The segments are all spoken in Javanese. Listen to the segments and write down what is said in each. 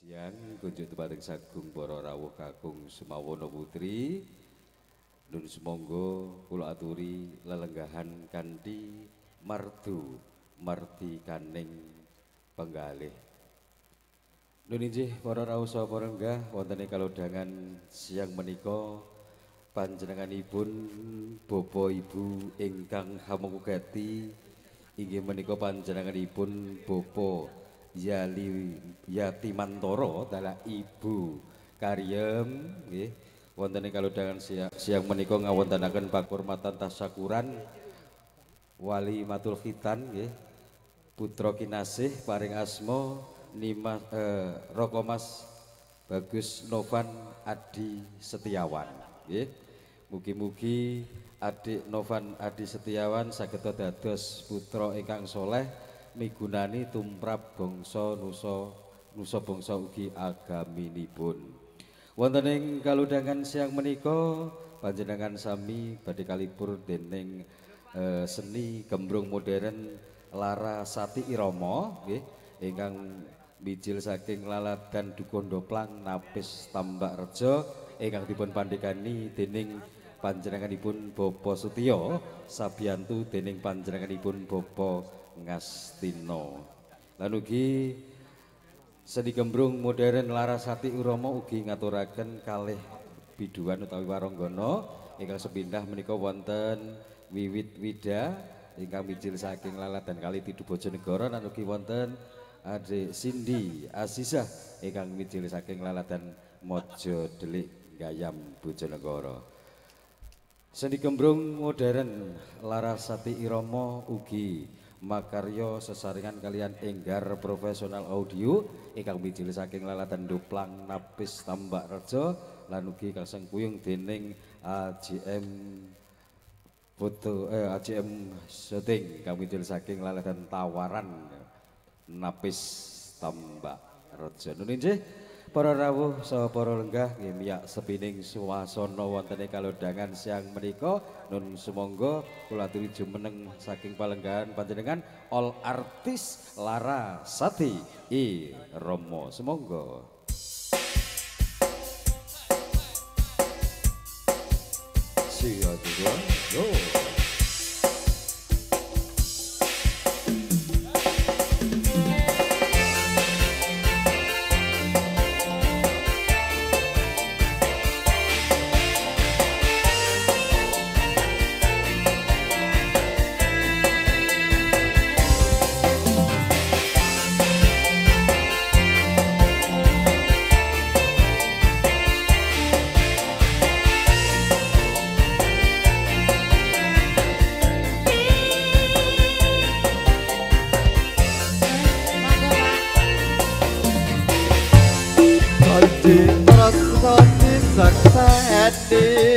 Siang kunjuk tepating sagung para rawuh kakung Sumawana Putri. Nun sumangga kula aturi lelenggahan kanthi mardu martikaning penggalih. Nun inggih para rawuh saha para lenggah wonten ing kalodhangan siang menika panjenenganipun Bapak Ibu ingkang hamugati inggih menika panjenenganipun Bapak Yatimantoro dalah Ibu Karyem nggih wonten ing kalodhangan siang menika ngawontenaken pakurmatan tasyakuran wali matul khitan nggih putra kinasih paring asma Roko Mas Bagus Novan Adi Setiawan nggih mugi-mugi Adik Novan Adi Setiawan saged dados putra ingkang soleh migunani tumrap bangsa nusa bangsa ugi agaminipun. Wonten ing kalodhangan siang menika panjenengan sami badhe kalipur dening seni gembrung modern Larasati Irama nggih ingkang mijil saking laladan Dukondoplang Napis Tambakrejo ingkang dipun pandhegani dening panjenenganipun Bapa Sutiya sabiyantu dening panjenenganipun Bapa Ngastina. Lan ugi seni gembrung modern Larasati Irama ugi ngaturaken kalih biduan utawi waranggana ingkang sepindah menika wonten Wiwit Wida ingkang mijil saking laladan Kali Tidu Bojonegoro lan ugi wonten Adik Cindy Azizah ingkang mijil saking laladan Mojo Delik Gayam Bojonegoro. Seni gembrung modern Larasati Irama ugi makarya sesarengan kalian enggar profesional audio ingkang mijil saking lalatan Doplang Napis Tambakrejo lan ugi kaseng kuyung dening AJM foto AJM syuting ingkang mijil saking lalatan Tawaran Napis Tambakrejo. Nun inggih para rawuh saha para lenggah nggih miyak sepining swasana wonten ing kalodhangan siang menika nun sumangga kula aturi jumeneng saking palenggahan panjenengan all artis Larasati Irama. Sumangga siap yo. Hati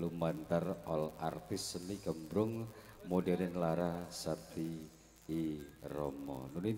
lumantar all artis seni gembrung modern lara Sati I Romo. Nunin